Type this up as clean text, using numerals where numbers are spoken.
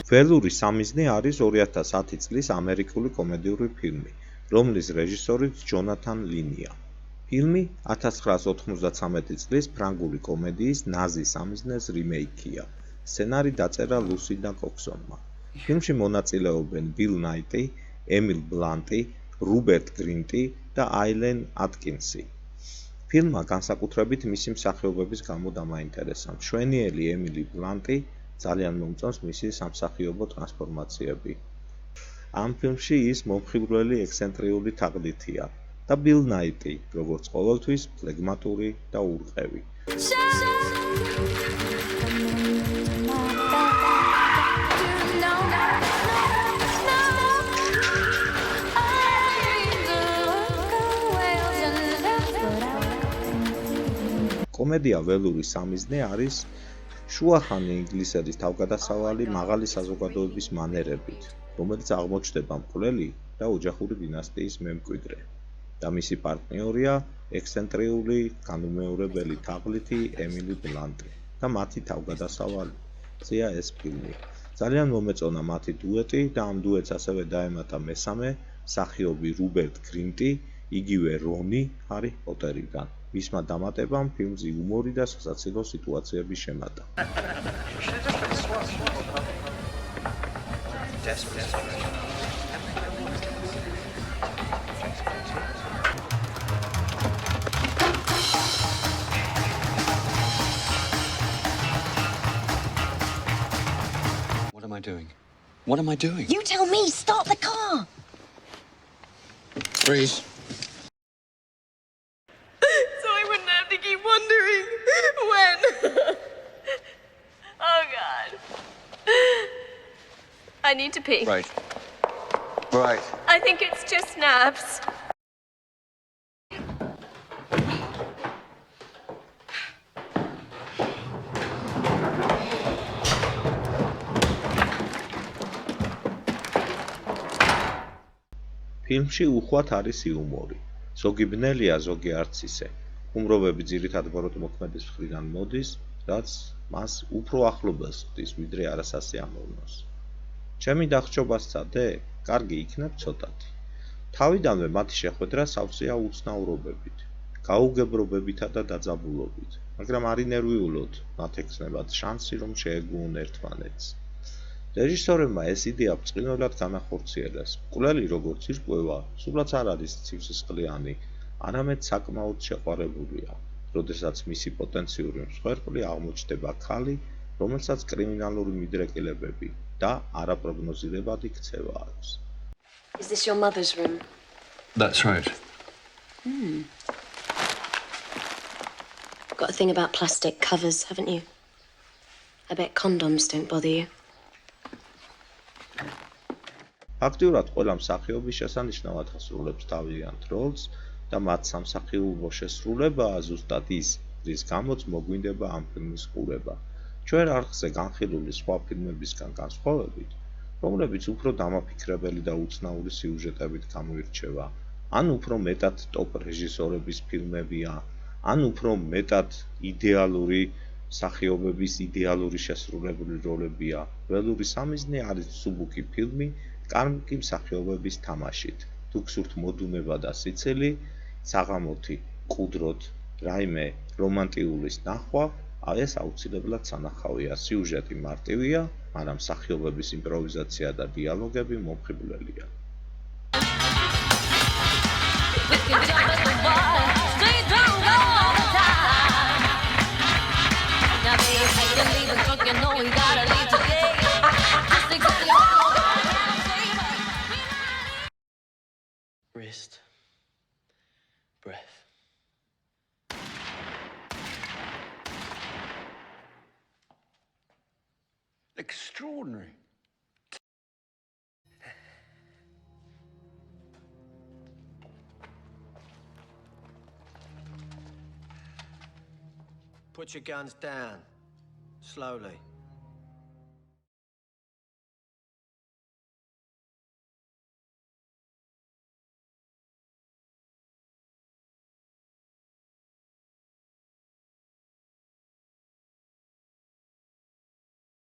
ველური სამიზნე არის 2010 წლის ამერიკული კომედიური ფილმი, რომლის რეჟისორიც ჯონათან ლინია. ფილმი 1993 წლის ფრანგული კომედიის ნაზი სამიზნეს რიმეიქია. სცენარი დაწერა ლუსინდა კოქსონმა. ფილმში მონაწილეობენ ბილ ნაიტი, ემილ ბლანტი, რუბერტ გრინტი და აილენ ატკინსი. ფილმმა განსაკუთრებით მისი მსახიობების გამო დამაინტერესა. მშვენიერი ემილი ბლანტი ძალიან მომწონს მისი სამსახიობო ტრანსფორმაციები. ამ ფილმში ის მომხიბვლელი ექსცენტრიული თაღლითია და ბილ ნაიტი, როგორც ყოველთვის, ფლეგმატური და ურყევი. კომედია ველური სამიზნე არის შუახანი ინგლისელის თავგადასავალი მაღალი საზოგადოების მანერებით, რომელიც აღმოჩნდება მკვლელი და ოჯახური დინასტიის მემკვიდრე და მისი პარტნიორია ექსცენტრიული განუმეორებელი თაღლითი ემილი ბლანტი და მათი თავგადასავალია ეს ფილმი. ძალიან მომეწონა მათი დუეტი და ამ დუეტს ასევე დაემატა მესამე მსახიობი რუბერტ გრინტი, იგივე რონი ჰარი პოტერიდან. მისმა დამატებამ ფილმზე იუმორი და სასაცილო სიტუაციები შემატა. What am I doing? What am I doing? You tell me, start the car! Freeze. Keep wondering when. Oh God. I need to pee. Right. I think it's just naps. ფილმში უხვად არის იუმორი. ზოგი ბნელია, ზოგი არც ისე. ხუმრობები ძირითად ბოროტმოქმედის მხრიდან მოდის, რაც მას უფრო ახლობას ხდის, ვიდრე არასასიამოვნოს. ჩემი დახრჩობა სცადე, კარგი იქნებ ცოტათი. თავიდანვე მათი შეხვედრა სავსეა უცნაურობებით, გაუგებრობებითა და დაძაბულობით, მაგრამ არ ინერვიულოთ მათ ექნებათ შანსი, რომ შეეგუონ ერთმანეთს. რეჟისორებმა ეს იდეა ბრწყინვალედ განახორციელეს. მკვლელი როგორც ირკვევა, სულაც არ არის ცივსისხლიანი, არამედ საკმაოდ შეყვარებულია, როდესაც მისი პოტენციური მსხვერპლი აღმოჩნდება ქალი, რომელსაც კრიმინალური მიდრეკილებები და არაპროგნოზირებადი ქცევა აქვს. Is this your mother's room? That's right. Got a thing about plastic covers, haven't you? I bet condoms don't bother you. აქტიურად ყველა მსახიობი შესანიშნავად ასრულებს თავიანთ როლს და მათ სამსახიობო შესრულებაა ზუსტად ის, რის გამოც მოგვინდება ამ ფილმის ყურება. ჩვენ არხზე განხილული სხვა ფილმებისგან განსხვავებით, რომლებიც უფრო დამაფიქრებელი და უცნაური სიუჟეტებით გამოირჩევა, ან უფრო მეტად ტოპ რეჟისორების ფილმებია, ან უფრო მეტად იდეალური მსახიობების იდეალური შესრულებული როლებია. ველური სამიზნე არის მსუბუქი ფილმი კარგი მსახიობების თამაშით. თუ გსურთ მოდუნება და სიცილი, საღამოთი, ყუდროთ, რაიმე რომანტიულის ნახვა, ეს აუცილებლად სანახავია. სიუჟეტი მარტივია, მაგრამ მსახიობების იმპროვიზაცია და დიალოგები მომხიბვლელია. Wrist. Breath. Extraordinary. Put your guns down. Slowly.